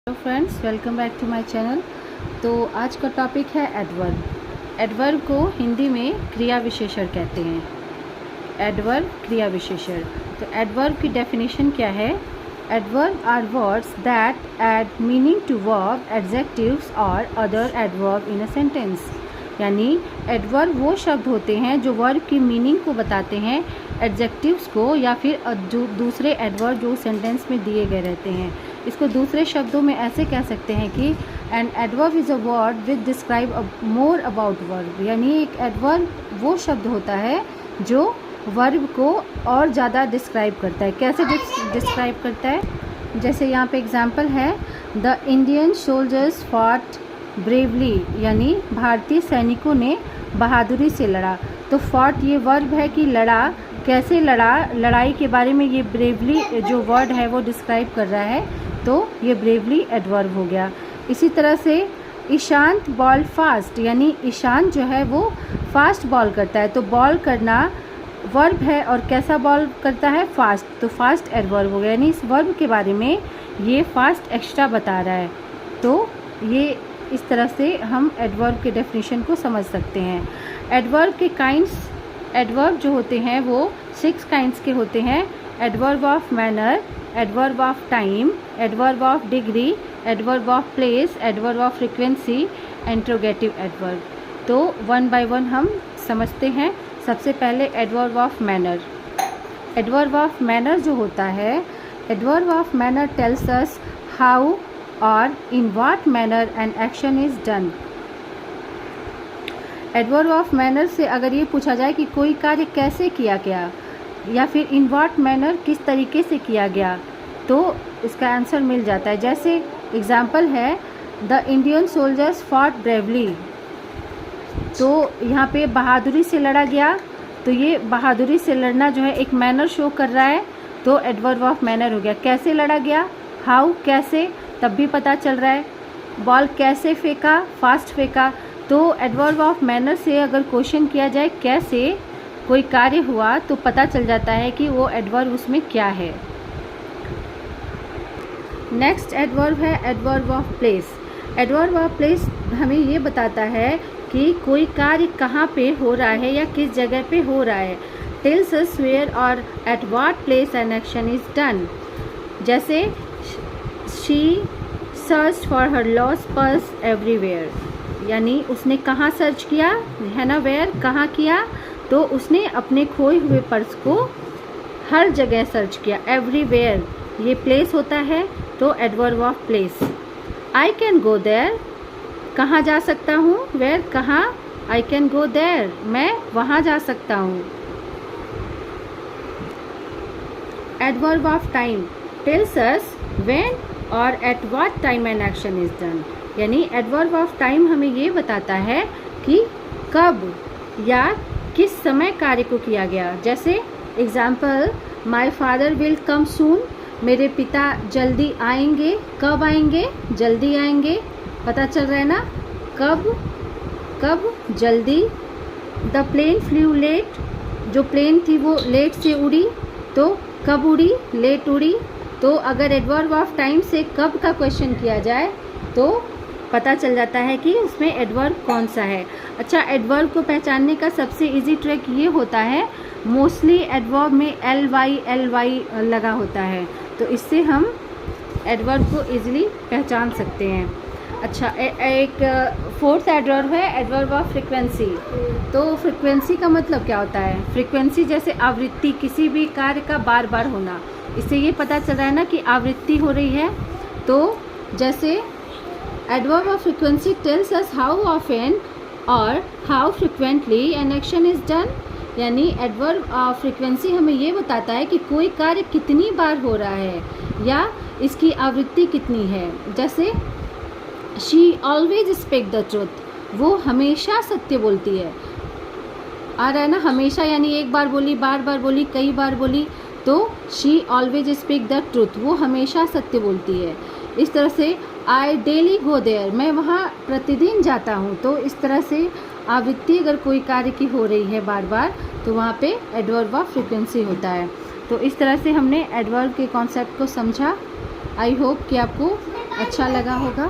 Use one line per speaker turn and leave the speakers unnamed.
Hello friends, welcome back to my channel. तो आज का टॉपिक है एडवर्ब। एडवर्ब को हिंदी में क्रिया विशेषण कहते हैं। एडवर्ब क्रिया विशेषण। तो एडवर्ब की डेफिनेशन क्या है? Adverb are words that add meaning to verb, adjectives और other adverb in a sentence. यानी एडवर्ब वो शब्द होते हैं जो वर्ब की मीनिंग को बताते हैं, एडजेक्टिव्स को या फिर दूसरे एडवर्ब जो सेंटेंस में दिए गए रहते हैं। इसको दूसरे शब्दों में ऐसे कह सकते हैं कि an adverb is a word with describe more about verb. यानी एक एडवर्ब वो शब्द होता है जो वर्ब को और ज़्यादा डिस्क्राइब करता है। कैसे डिस्क्राइब करता है? जैसे यहाँ पे एग्जांपल है, the Indian soldiers fought bravely, यानी भारतीय सैनिकों ने बहादुरी से लड़ा। तो फॉट ये वर्ब है कि लड़ा, कैसे लड़ा, लड़ाई के बारे में ये ब्रेवली जो वर्ड है वो डिस्क्राइब कर रहा है, तो ये ब्रेवली एडवर्ब हो गया। इसी तरह से ईशांत बॉल फास्ट, यानी ईशांत जो है वो फास्ट बॉल करता है। तो बॉल करना वर्ब है और कैसा बॉल करता है? फास्ट। तो फास्ट एडवर्ब हो गया, यानी इस वर्ब के बारे में ये फास्ट एक्स्ट्रा बता रहा है। तो ये इस तरह से हम एडवर्ब के डेफिनेशन को समझ सकते हैं। एडवर्ब के काइंड्स, एडवर्ब जो होते हैं वो 6 काइंड्स के होते हैं। Adverb of manner, adverb of time, adverb of degree, adverb of place, adverb of frequency, interrogative adverb. तो वन बाय वन हम समझते हैं। सबसे पहले adverb of manner. Adverb of manner जो होता है, adverb of manner tells us how or in what manner an action is done. Adverb of manner से अगर ये पूछा जाए कि कोई कार्य कैसे किया गया या फिर इन व्हाट मैनर किस तरीके से किया गया, तो इसका आंसर मिल जाता है। जैसे एग्जाम्पल है, the Indian soldiers fought bravely. तो यहाँ पे बहादुरी से लड़ा गया, तो ये बहादुरी से लड़ना जो है एक मैनर शो कर रहा है, तो एडवर्ब ऑफ मैनर हो गया। कैसे लड़ा गया, हाउ, कैसे, तब भी पता चल रहा है। बॉल कैसे फेंका, फास्ट फेंका। तो एडवर्ब ऑफ मैनर से अगर क्वेश्चन किया जाए कैसे कोई कार्य हुआ, तो पता चल जाता है कि वो एडवर्ब उसमें क्या है। नेक्स्ट एडवर्ब है adverb of place. Adverb of place हमें ये बताता है कि कोई कार्य कहाँ पे हो रहा है या किस जगह पे हो रहा है। Tells us where or at what place an action is done. जैसे she search for her lost purse everywhere, यानी उसने कहाँ सर्च किया है ना, वेयर कहाँ किया, तो उसने अपने खोए हुए पर्स को हर जगह सर्च किया। एवरीवेयर ये प्लेस होता है, तो adverb of place. I can go there, कहाँ जा सकता हूँ, वेयर कहाँ, आई कैन गो देयर मैं वहाँ जा सकता हूँ। Adverb of time tells us when or at what time an action is done. यानी एडवर्ब ऑफ टाइम हमें ये बताता है कि कब या किस समय कार्य को किया गया। जैसे example, my father will come soon, मेरे पिता जल्दी आएंगे। कब आएंगे? जल्दी आएंगे। पता चल रहा है ना, कब कब जल्दी। द प्लेन फ्लू लेट, जो प्लेन थी वो लेट से उड़ी, तो कब उड़ी, लेट उड़ी। तो अगर एडवर्ब ऑफ टाइम से कब का क्वेश्चन किया जाए तो पता चल जाता है कि उसमें एडवर्ब कौन सा है। अच्छा, एडवर्ब को पहचानने का सबसे इजी ट्रिक ये होता है, मोस्टली एडवर्ब में एल वाई लगा होता है, तो इससे हम एडवर्ब को इजीली पहचान सकते हैं। अच्छा, एक फोर्थ एडवर्ब है एडवर्ब ऑफ फ्रीक्वेंसी। तो फ्रीक्वेंसी का मतलब क्या होता है? फ्रीक्वेंसी जैसे आवृत्ति, किसी भी कार्य का बार बार होना, इससे ये पता चल रहा है ना कि आवृत्ति हो रही है। तो जैसे adverb of frequency tells us how often or how frequently an action is done. यानी एडवर्ब ऑफ फ्रीक्वेंसी हमें ये बताता है कि कोई कार्य कितनी बार हो रहा है या इसकी आवृत्ति कितनी है। जैसे she always speak the truth, वो हमेशा सत्य बोलती है। आ रहा है ना, हमेशा यानी एक बार बोली, बार बार बोली, कई बार बोली, तो she always speak the truth, वो हमेशा सत्य बोलती है। इस तरह से आई डेली गो देयर, मैं वहाँ प्रतिदिन जाता हूँ। तो इस तरह से आवृत्ति अगर कोई कार्य की हो रही है बार बार, तो वहाँ पे एडवर्ब ऑफ फ्रीक्वेंसी होता है। तो इस तरह से हमने एडवर्ब के कॉन्सेप्ट को समझा। आई होप कि आपको अच्छा लगा होगा।